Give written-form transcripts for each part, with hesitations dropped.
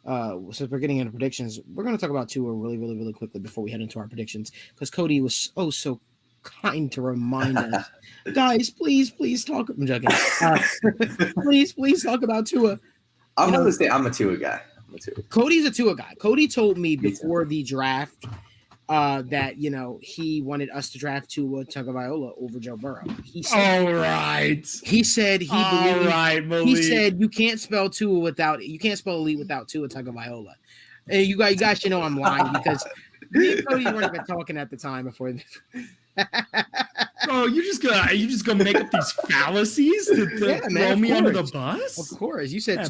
since we're getting into predictions, we're going to talk about Tua really, really, really quickly before we head into our predictions, because Cody was so kind to remind us, guys, please talk. I'm joking. Please talk about Tua. I'm going to say I'm a Tua guy. Cody's a Tua guy. Cody told me before the draft that he wanted us to draft Tua Tagovailoa over Joe Burrow. He said, all right. He said he believed. He said you can't spell elite without Tua Tagovailoa. And you guys should know I'm lying because me and Cody weren't even talking at the time before. Bro, you just gonna make up these fallacies to throw me under the bus? Of course, you said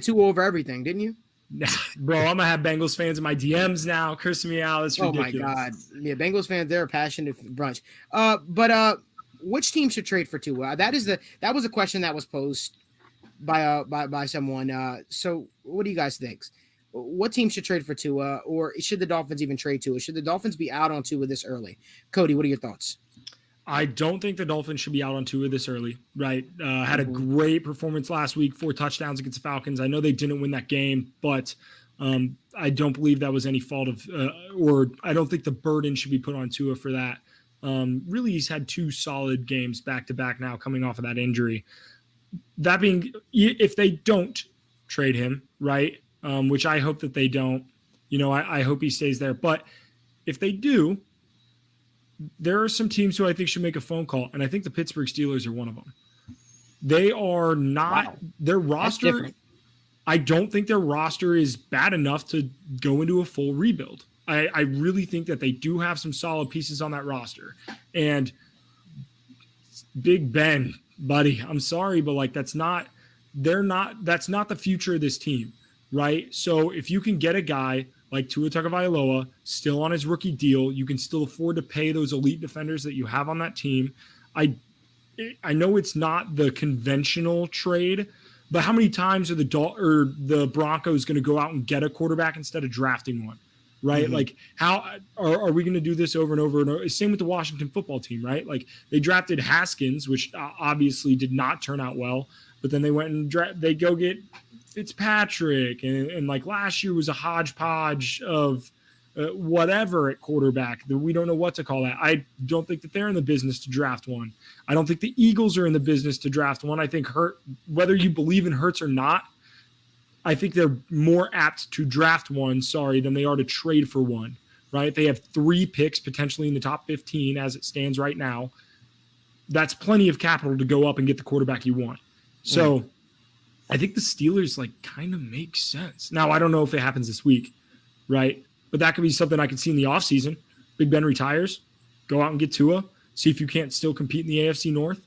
Tua over everything, didn't you? Nah, bro, I'm gonna have Bengals fans in my DMs now, cursing me out. It's ridiculous. Oh my god, yeah, Bengals fans, they're a passionate bunch. But which team should trade for Tua? That was a question that was posed by someone. So what do you guys think? What team should trade for Tua, or should the Dolphins even trade Tua? Should the Dolphins be out on Tua this early? Cody, what are your thoughts? I don't think the Dolphins should be out on Tua this early, right? Had a great performance last week, 4 touchdowns against the Falcons. I know they didn't win that game, but I don't believe that was any fault of or I don't think the burden should be put on Tua for that. Really, he's had 2 solid games back-to-back now coming off of that injury. That being, if they don't trade him, right, which I hope that they don't, I hope he stays there. But if they do, there are some teams who I think should make a phone call, and I think the Pittsburgh Steelers are one of them. They are not their roster. I don't think their roster is bad enough to go into a full rebuild. I really think that they do have some solid pieces on that roster. And Big Ben, buddy, I'm sorry, but that's not the future of this team, right? So if you can get a guy like Tua Tagovailoa, still on his rookie deal, you can still afford to pay those elite defenders that you have on that team. I know it's not the conventional trade, but how many times are the Broncos going to go out and get a quarterback instead of drafting one, right? Mm-hmm. Like, how are we going to do this over and over and over? Same with the Washington football team, right? Like, they drafted Haskins, which obviously did not turn out well, but then they went and they go get Fitzpatrick, and like last year was a hodgepodge of whatever at quarterback. We don't know what to call that. I don't think that they're in the business to draft one. I don't think the Eagles are in the business to draft one. I think whether you believe in Hurts or not, I think they're more apt to draft one, than they are to trade for one, right? They have 3 picks potentially in the top 15 as it stands right now. That's plenty of capital to go up and get the quarterback you want. So I think the Steelers kind of make sense. Now, I don't know if it happens this week, right? But that could be something I could see in the offseason. Big Ben retires, go out and get Tua, see if you can't still compete in the AFC North.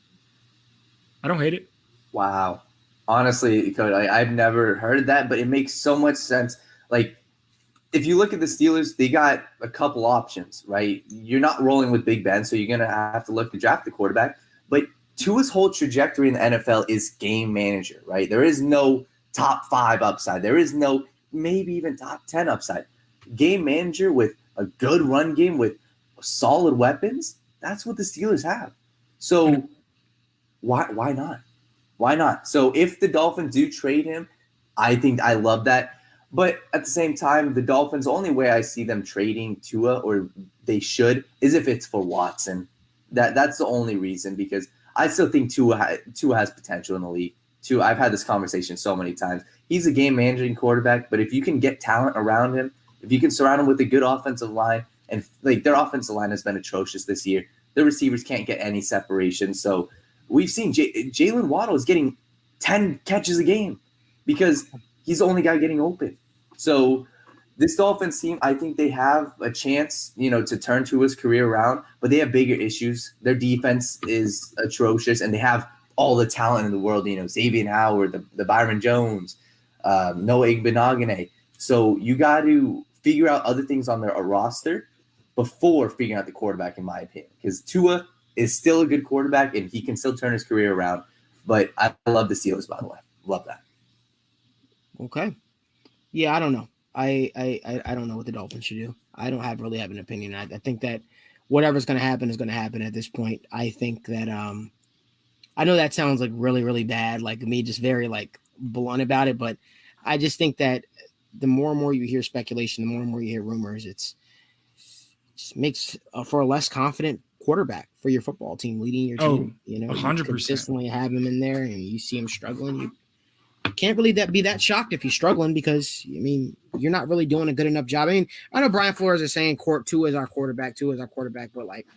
I don't hate it. Wow. Honestly, Cody, I've never heard that, but it makes so much sense. Like, if you look at the Steelers, they got a couple options, right? You're not rolling with Big Ben, so you're going to have to look to draft the quarterback. But Tua's whole trajectory in the NFL is game manager, right? There is no top 5 upside. There is no maybe even top 10 upside. Game manager with a good run game with solid weapons, that's what the Steelers have. So why not? Why not? So if the Dolphins do trade him, I think I love that. But at the same time, the Dolphins, the only way I see them trading Tua, or they should, is if it's for Watson. That's the only reason, because I still think Tua has potential in the league. I've had this conversation so many times. He's a game-managing quarterback, but if you can get talent around him, if you can surround him with a good offensive line, and their offensive line has been atrocious this year. The receivers can't get any separation. So we've seen Jalen Waddle is getting 10 catches a game because he's the only guy getting open. So this Dolphins team, I think they have a chance, to turn Tua's career around, but they have bigger issues. Their defense is atrocious, and they have all the talent in the world, Xavier Howard, the Byron Jones, Noah Igbenogany. So you got to figure out other things on their roster before figuring out the quarterback, in my opinion, because Tua is still a good quarterback, and he can still turn his career around. But I love the Steelers, by the way. Love that. Okay. Yeah, I don't know. I don't know what the Dolphins should do. I don't really have an opinion. I think that whatever's going to happen is going to happen at this point. I think that I know that sounds really, really bad, like me just very blunt about it, but I just think that the more and more you hear speculation, the more and more you hear rumors, it just makes for a less confident quarterback for your football team leading your team. You know, 100%. you consistently have him in there, and you see him struggling. You can't really be that shocked if he's struggling because I mean you're not really doing a good enough job. I mean, I know Brian Flores is saying Tua is our quarterback, but like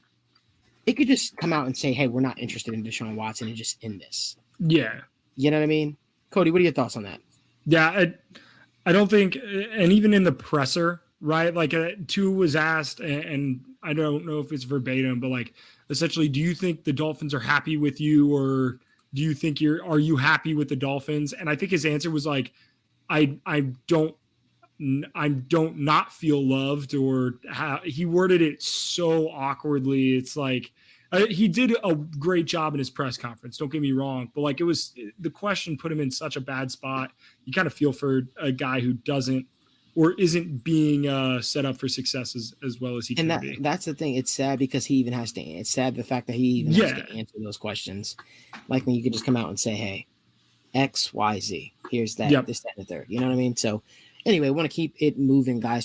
they could just come out and say, hey, we're not interested in Deshaun Watson and just end this. Yeah. You know what I mean? Cody, what are your thoughts on that? Yeah, I don't think, and even in the presser, right? Like Tua was asked, and I don't know if it's verbatim, but like essentially, do you think the Dolphins are happy with you, or do you think are you happy with the Dolphins? And I think his answer was like, I don't not feel loved, or he worded it so awkwardly. It's like he did a great job in his press conference. Don't get me wrong, but like the question put him in such a bad spot. You kind of feel for a guy who doesn't or isn't being set up for success as well as he can be. That's the thing. It's sad because he even has to. It's sad the fact that he even has to answer those questions. Like when you could just come out and say, "Hey, X, Y, Z. Here's that. This, that, and the third." You know what I mean? So, anyway, want to keep it moving, guys.